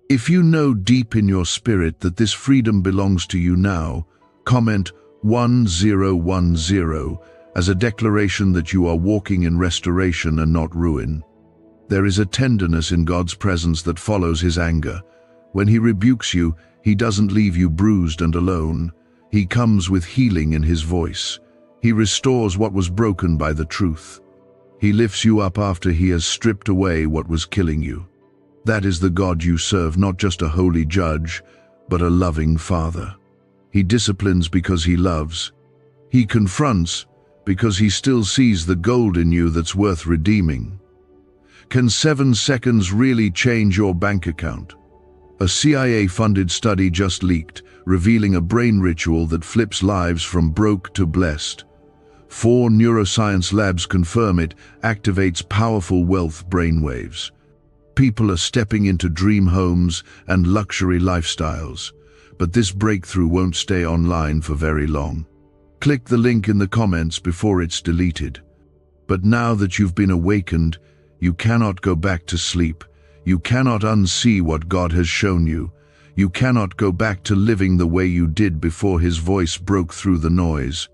If you know deep in your spirit that this freedom belongs to you now, comment 1010 as a declaration that you are walking in restoration and not ruin. There is a tenderness in God's presence that follows His anger. When He rebukes you, He doesn't leave you bruised and alone. He comes with healing in His voice. He restores what was broken by the truth. He lifts you up after He has stripped away what was killing you. That is the God you serve, not just a holy judge, but a loving Father. He disciplines because He loves. He confronts because He still sees the gold in you that's worth redeeming. Can 7 seconds really change your bank account? A CIA-funded study just leaked, revealing a brain ritual that flips lives from broke to blessed. 4 neuroscience labs confirm it activates powerful wealth brainwaves. People are stepping into dream homes and luxury lifestyles, but this breakthrough won't stay online for very long. Click the link in the comments before it's deleted. But now that you've been awakened, you cannot go back to sleep. You cannot unsee what God has shown you. You cannot go back to living the way you did before His voice broke through the noise.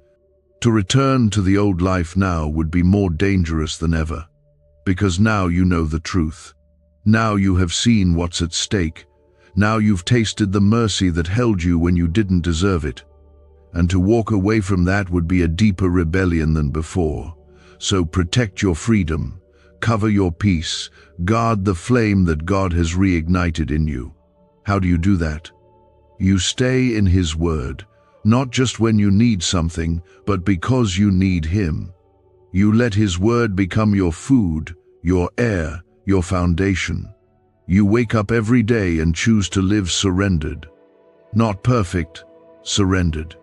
To return to the old life now would be more dangerous than ever, because now you know the truth. Now you have seen what's at stake. Now you've tasted the mercy that held you when you didn't deserve it. And to walk away from that would be a deeper rebellion than before. So protect your freedom, cover your peace, guard the flame that God has reignited in you. How do you do that? You stay in His word, not just when you need something, but because you need Him. You let His word become your food, your air, your foundation. You wake up every day and choose to live surrendered. Not perfect, surrendered.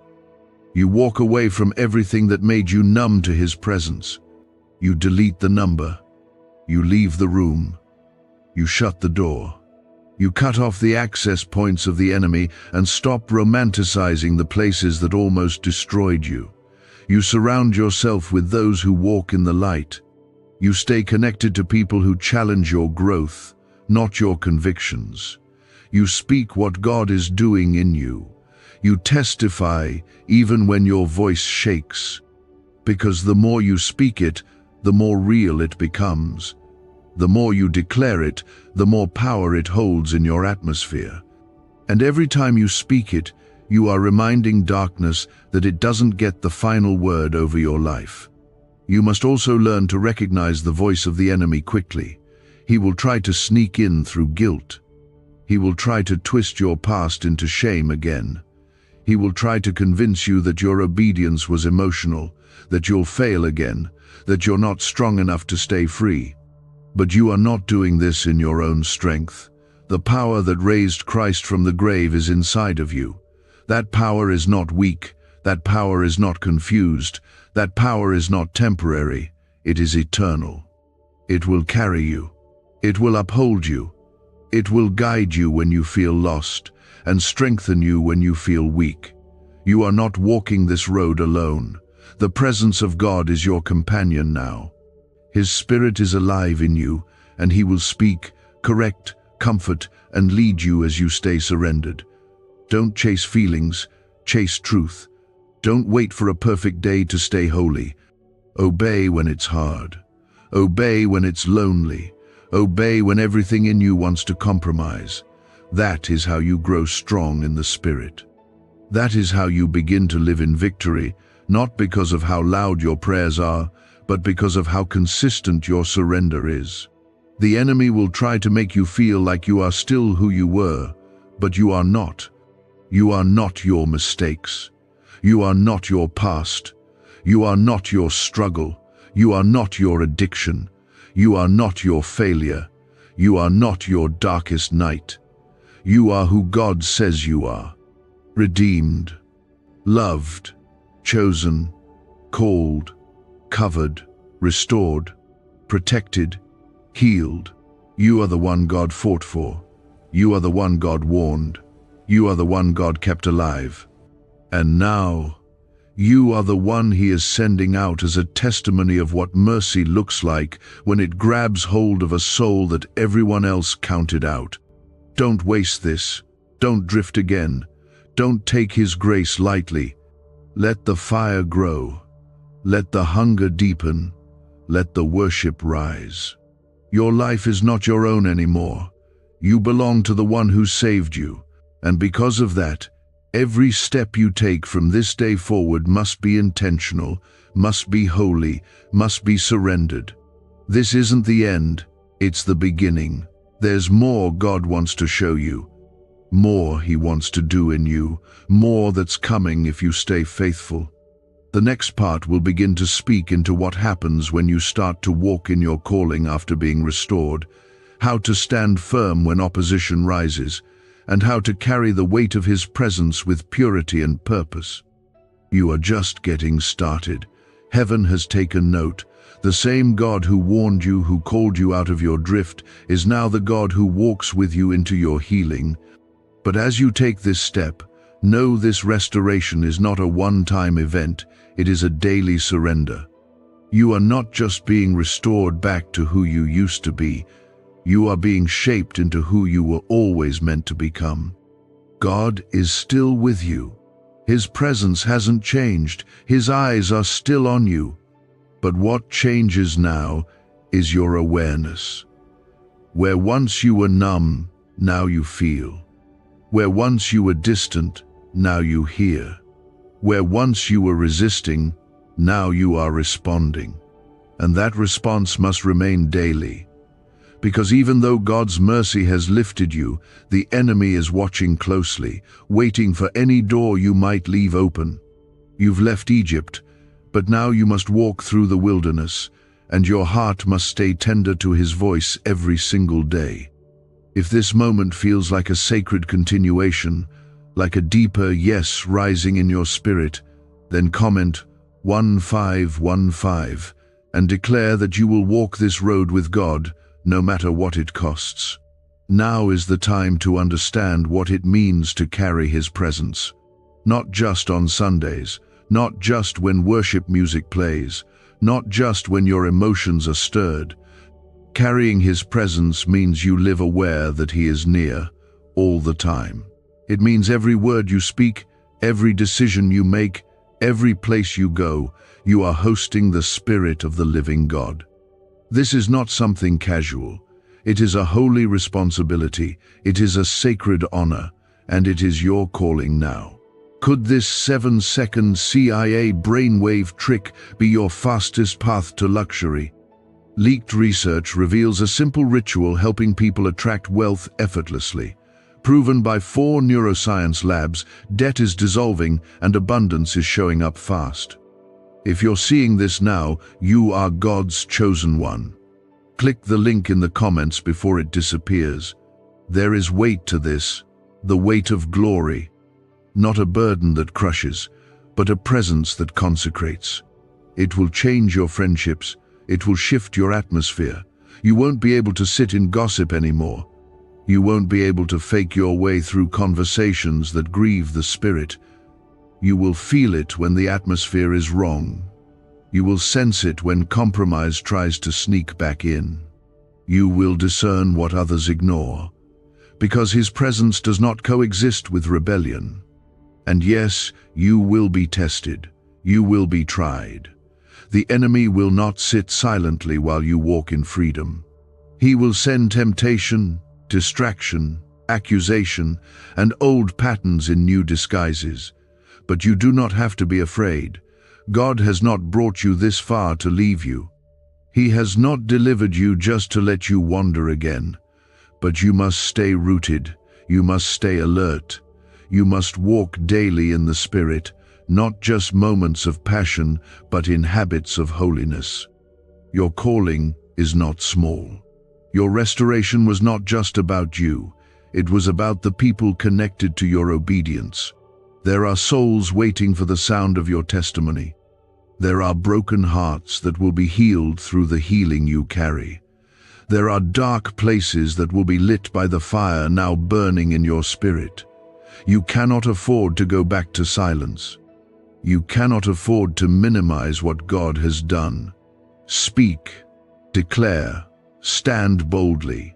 You walk away from everything that made you numb to His presence. You delete the number. You leave the room. You shut the door. You cut off the access points of the enemy and stop romanticizing the places that almost destroyed you. You surround yourself with those who walk in the light. You stay connected to people who challenge your growth, not your convictions. You speak what God is doing in you. You testify even when your voice shakes, because the more you speak it, the more real it becomes. The more you declare it, the more power it holds in your atmosphere. And every time you speak it, you are reminding darkness that it doesn't get the final word over your life. You must also learn to recognize the voice of the enemy quickly. He will try to sneak in through guilt. He will try to twist your past into shame again. He will try to convince you that your obedience was emotional, that you'll fail again, that you're not strong enough to stay free. But you are not doing this in your own strength. The power that raised Christ from the grave is inside of you. That power is not weak. That power is not confused. That power is not temporary. It is eternal. It will carry you. It will uphold you. It will guide you when you feel lost and strengthen you when you feel weak. You are not walking this road alone. The presence of God is your companion now. His Spirit is alive in you, and He will speak, correct, comfort, and lead you as you stay surrendered. Don't chase feelings, chase truth. Don't wait for a perfect day to stay holy. Obey when it's hard. Obey when it's lonely. Obey when everything in you wants to compromise. That is how you grow strong in the Spirit. That is how you begin to live in victory, not because of how loud your prayers are, but because of how consistent your surrender is. The enemy will try to make you feel like you are still who you were, but you are not. You are not your mistakes. You are not your past. You are not your struggle. You are not your addiction. You are not your failure. You are not your darkest night. You are who God says you are. Redeemed, loved, chosen, called, covered, restored, protected, healed. You are the one God fought for. You are the one God warned. You are the one God kept alive. And now, you are the one He is sending out as a testimony of what mercy looks like when it grabs hold of a soul that everyone else counted out. Don't waste this. Don't drift again. Don't take His grace lightly. Let the fire grow. Let the hunger deepen. Let the worship rise. Your life is not your own anymore. You belong to the one who saved you, and because of that, every step you take from this day forward must be intentional, must be holy, must be surrendered. This isn't the end, it's the beginning. There's more God wants to show you, more He wants to do in you, more that's coming if you stay faithful. The next part will begin to speak into what happens when you start to walk in your calling after being restored, how to stand firm when opposition rises, and how to carry the weight of His presence with purity and purpose. You are just getting started. Heaven has taken note. The same God who warned you, who called you out of your drift, is now the God who walks with you into your healing. But as you take this step, know this restoration is not a one-time event, it is a daily surrender. You are not just being restored back to who you used to be, you are being shaped into who you were always meant to become. God is still with you. His presence hasn't changed. His eyes are still on you. But what changes now is your awareness. Where once you were numb, now you feel. Where once you were distant, now you hear. Where once you were resisting, now you are responding. And that response must remain daily. Because even though God's mercy has lifted you, the enemy is watching closely, waiting for any door you might leave open. You've left Egypt, but now you must walk through the wilderness, and your heart must stay tender to His voice every single day. If this moment feels like a sacred continuation, like a deeper yes rising in your spirit, then comment 1515 and declare that you will walk this road with God, no matter what it costs. Now is the time to understand what it means to carry His presence. Not just on Sundays, not just when worship music plays, not just when your emotions are stirred. Carrying His presence means you live aware that He is near, all the time. It means every word you speak, every decision you make, every place you go, you are hosting the Spirit of the living God. This is not something casual. It is a holy responsibility, it is a sacred honor, and it is your calling now. Could this 7-second CIA brainwave trick be your fastest path to luxury? Leaked research reveals a simple ritual helping people attract wealth effortlessly. Proven by 4 neuroscience labs, debt is dissolving and abundance is showing up fast. If you're seeing this now, you are God's chosen one. Click the link in the comments before it disappears. There is weight to this, the weight of glory. Not a burden that crushes, but a presence that consecrates. It will change your friendships. It will shift your atmosphere. You won't be able to sit in gossip anymore. You won't be able to fake your way through conversations that grieve the spirit. You will feel it when the atmosphere is wrong. You will sense it when compromise tries to sneak back in. You will discern what others ignore, because His presence does not coexist with rebellion. And yes, you will be tested. You will be tried. The enemy will not sit silently while you walk in freedom. He will send temptation, distraction, accusation, and old patterns in new disguises. But you do not have to be afraid. God has not brought you this far to leave you. He has not delivered you just to let you wander again, but you must stay rooted, you must stay alert, you must walk daily in the Spirit, not just moments of passion, but in habits of holiness. Your calling is not small. Your restoration was not just about you, it was about the people connected to your obedience. There are souls waiting for the sound of your testimony. There are broken hearts that will be healed through the healing you carry. There are dark places that will be lit by the fire now burning in your spirit. You cannot afford to go back to silence. You cannot afford to minimize what God has done. Speak, declare, stand boldly.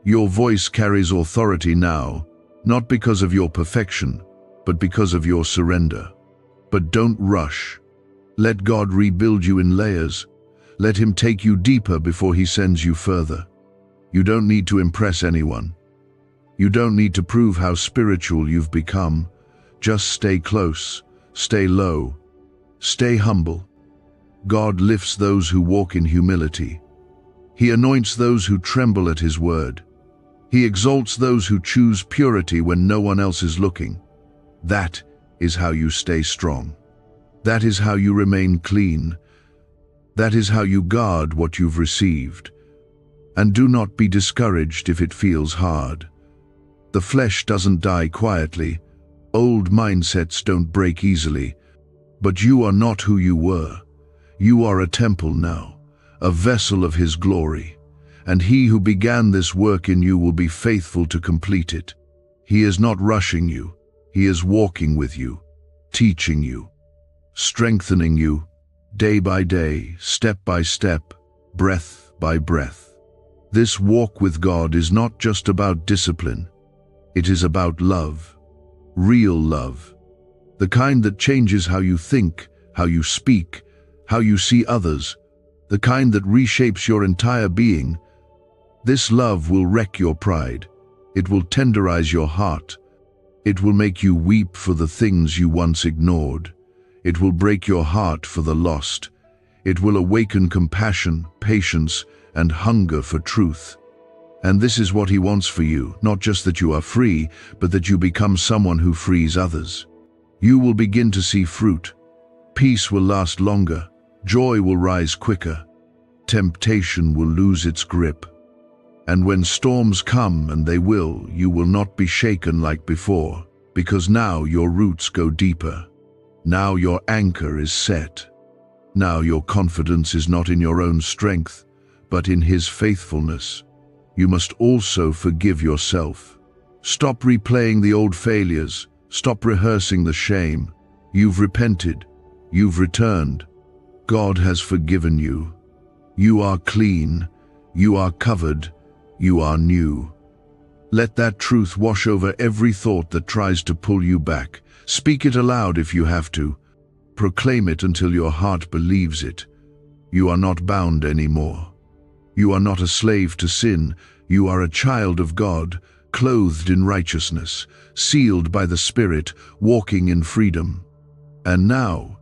Your voice carries authority now, not because of your perfection, but because of your surrender. But don't rush. Let God rebuild you in layers. Let Him take you deeper before He sends you further. You don't need to impress anyone. You don't need to prove how spiritual you've become. Just stay close, stay low, stay humble. God lifts those who walk in humility. He anoints those who tremble at His word. He exalts those who choose purity when no one else is looking. That is how you stay strong. That is how you remain clean. That is how you guard what you've received. And do not be discouraged if it feels hard. The flesh doesn't die quietly. Old mindsets don't break easily. But you are not who you were. You are a temple now, a vessel of His glory. And He who began this work in you will be faithful to complete it. He is not rushing you. He is walking with you, teaching you, strengthening you, day by day, step by step, breath by breath. This walk with God is not just about discipline. It is about love, real love, the kind that changes how you think, how you speak, how you see others, the kind that reshapes your entire being. This love will wreck your pride. It will tenderize your heart. It will make you weep for the things you once ignored. It will break your heart for the lost. It will awaken compassion, patience, and hunger for truth. And this is what He wants for you, not just that you are free, but that you become someone who frees others. You will begin to see fruit. Peace will last longer. Joy will rise quicker. Temptation will lose its grip. And when storms come, and they will, you will not be shaken like before, because now your roots go deeper. Now your anchor is set. Now your confidence is not in your own strength, but in His faithfulness. You must also forgive yourself. Stop replaying the old failures. Stop rehearsing the shame. You've repented. You've returned. God has forgiven you. You are clean. You are covered. You are new. Let that truth wash over every thought that tries to pull you back. Speak it aloud if you have to. Proclaim it until your heart believes it. You are not bound anymore. You are not a slave to sin. You are a child of God, clothed in righteousness, sealed by the Spirit, walking in freedom. And now,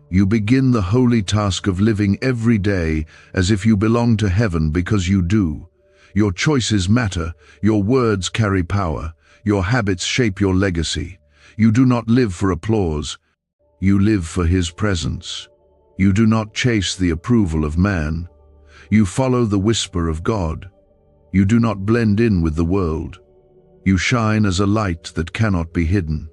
you begin the holy task of living every day as if you belong to heaven, because you do. Your choices matter, your words carry power, your habits shape your legacy. You do not live for applause. You live for His presence. You do not chase the approval of man. You follow the whisper of God. You do not blend in with the world. You shine as a light that cannot be hidden.